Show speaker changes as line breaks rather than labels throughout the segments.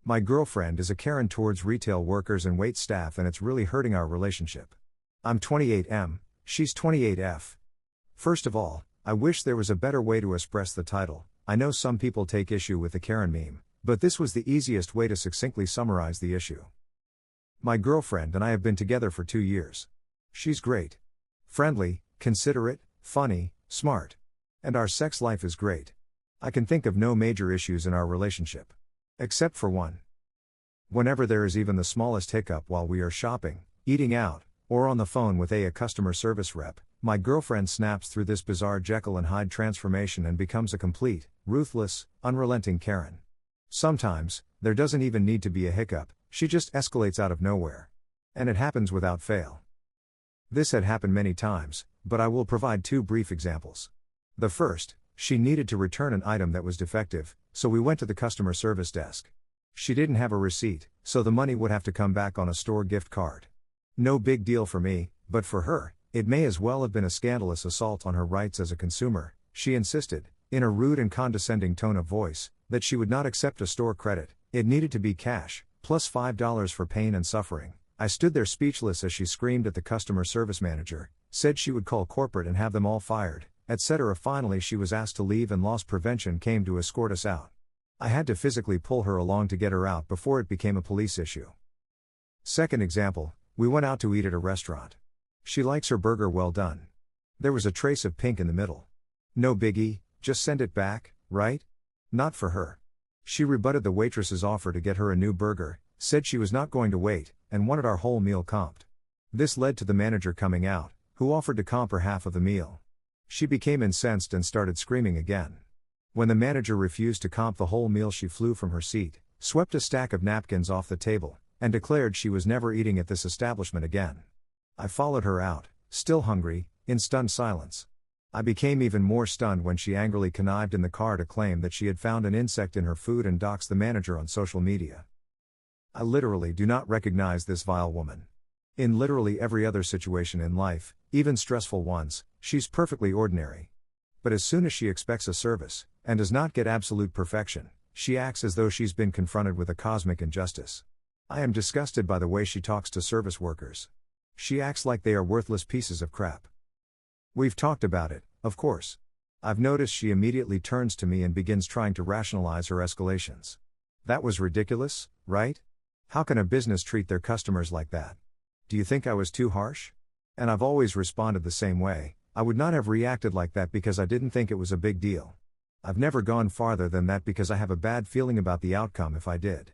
My girlfriend is a Karen towards retail workers and wait staff, and it's really hurting our relationship. I'm 28M, she's 28F. First of all, I wish there was a better way to express the title. I know some people take issue with the Karen meme, but this was the easiest way to succinctly summarize the issue. My girlfriend and I have been together for 2 years. She's great. Friendly, considerate, funny, smart. And our sex life is great. I can think of no major issues in our relationship. Except for one. Whenever there is even the smallest hiccup while we are shopping, eating out, or on the phone with a customer service rep, my girlfriend snaps through this bizarre Jekyll and Hyde transformation and becomes a complete, ruthless, unrelenting Karen. Sometimes, there doesn't even need to be a hiccup, she just escalates out of nowhere. And it happens without fail. This had happened many times, but I will provide 2 brief examples. The first, she needed to return an item that was defective, so we went to the customer service desk. She didn't have a receipt, so the money would have to come back on a store gift card. No big deal for me, but for her, it may as well have been a scandalous assault on her rights as a consumer. She insisted, in a rude and condescending tone of voice, that she would not accept a store credit, it needed to be cash, plus $5 for pain and suffering. I stood there speechless as she screamed at the customer service manager, said she would call corporate and have them all fired, etc. Finally she was asked to leave and loss prevention came to escort us out. I had to physically pull her along to get her out before it became a police issue. Second example, we went out to eat at a restaurant. She likes her burger well done. There was a trace of pink in the middle. No biggie, just send it back, right? Not for her. She rebutted the waitress's offer to get her a new burger, said she was not going to wait, and wanted our whole meal comped. This led to the manager coming out, who offered to comp her half of the meal. She became incensed and started screaming again. When the manager refused to comp the whole meal, she flew from her seat, swept a stack of napkins off the table, and declared she was never eating at this establishment again. I followed her out, still hungry, in stunned silence. I became even more stunned when she angrily connived in the car to claim that she had found an insect in her food and doxed the manager on social media. I literally do not recognize this vile woman. In literally every other situation in life, even stressful ones, she's perfectly ordinary. But as soon as she expects a service, and does not get absolute perfection, she acts as though she's been confronted with a cosmic injustice. I am disgusted by the way she talks to service workers. She acts like they are worthless pieces of crap. We've talked about it, of course. I've noticed she immediately turns to me and begins trying to rationalize her escalations. That was ridiculous, right? How can a business treat their customers like that? Do you think I was too harsh? And I've always responded the same way. I would not have reacted like that because I didn't think it was a big deal. I've never gone farther than that because I have a bad feeling about the outcome if I did.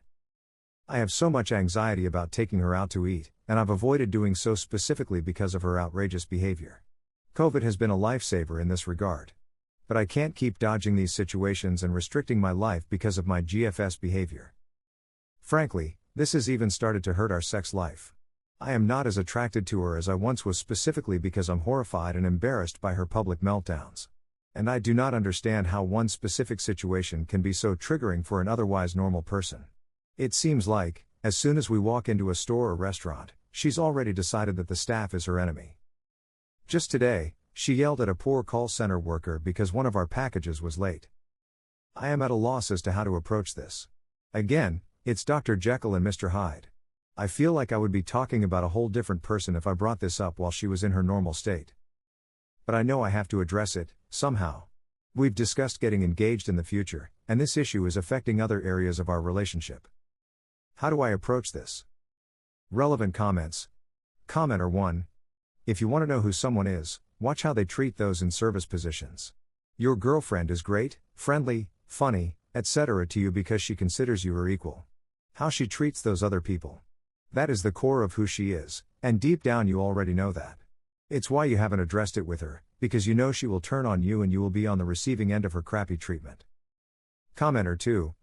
I have so much anxiety about taking her out to eat, and I've avoided doing so specifically because of her outrageous behavior. COVID has been a lifesaver in this regard. But I can't keep dodging these situations and restricting my life because of my GFS behavior. Frankly, this has even started to hurt our sex life. I am not as attracted to her as I once was, specifically because I'm horrified and embarrassed by her public meltdowns. And I do not understand how one specific situation can be so triggering for an otherwise normal person. It seems like, as soon as we walk into a store or restaurant, she's already decided that the staff is her enemy. Just today, she yelled at a poor call center worker because one of our packages was late. I am at a loss as to how to approach this. Again, it's Dr. Jekyll and Mr. Hyde. I feel like I would be talking about a whole different person if I brought this up while she was in her normal state. But I know I have to address it, somehow. We've discussed getting engaged in the future, and this issue is affecting other areas of our relationship. How do I approach this? Relevant comments. Commenter 1. If you want to know who someone is, watch how they treat those in service positions. Your girlfriend is great, friendly, funny, etc. to you because she considers you her equal. How she treats those other people. That is the core of who she is, and deep down you already know that. It's why you haven't addressed it with her, because you know she will turn on you and you will be on the receiving end of her crappy treatment. Commenter 2.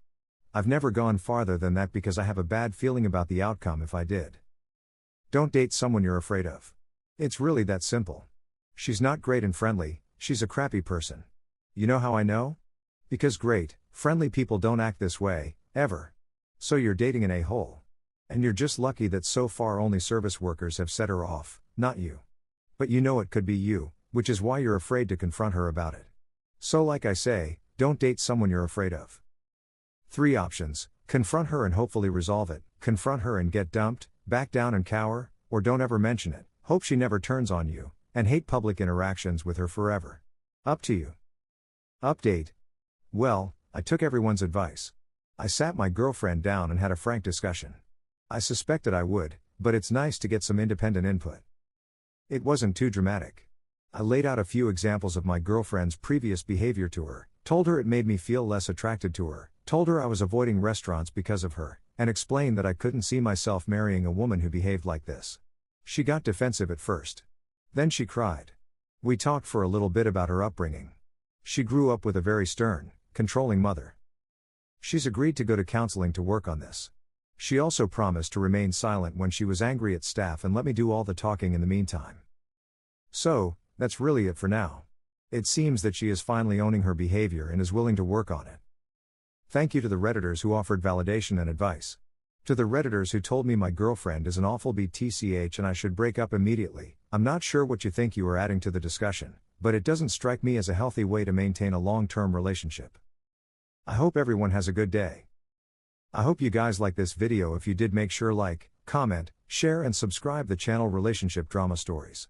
I've never gone farther than that because I have a bad feeling about the outcome if I did. Don't date someone you're afraid of. It's really that simple. She's not great and friendly, she's a crappy person. You know how I know? Because great, friendly people don't act this way, ever. So you're dating an a-hole. And you're just lucky that so far only service workers have set her off, not you. But you know it could be you, which is why you're afraid to confront her about it. So like I say, don't date someone you're afraid of. 3 options: confront her and hopefully resolve it, confront her and get dumped, back down and cower, or don't ever mention it, hope she never turns on you, and hate public interactions with her forever. Up to you. Update. Well, I took everyone's advice. I sat my girlfriend down and had a frank discussion. I suspected I would, but it's nice to get some independent input. It wasn't too dramatic. I laid out a few examples of my girlfriend's previous behavior to her, told her it made me feel less attracted to her, told her I was avoiding restaurants because of her, and explained that I couldn't see myself marrying a woman who behaved like this. She got defensive at first. Then she cried. We talked for a little bit about her upbringing. She grew up with a very stern, controlling mother. She's agreed to go to counseling to work on this. She also promised to remain silent when she was angry at staff and let me do all the talking in the meantime. So, that's really it for now. It seems that she is finally owning her behavior and is willing to work on it. Thank you to the Redditors who offered validation and advice. To the Redditors who told me my girlfriend is an awful BTCH and I should break up immediately, I'm not sure what you think you are adding to the discussion, but it doesn't strike me as a healthy way to maintain a long-term relationship. I hope everyone has a good day. I hope you guys like this video. If you did, make sure like, comment, share and subscribe the channel Relationship Drama Stories.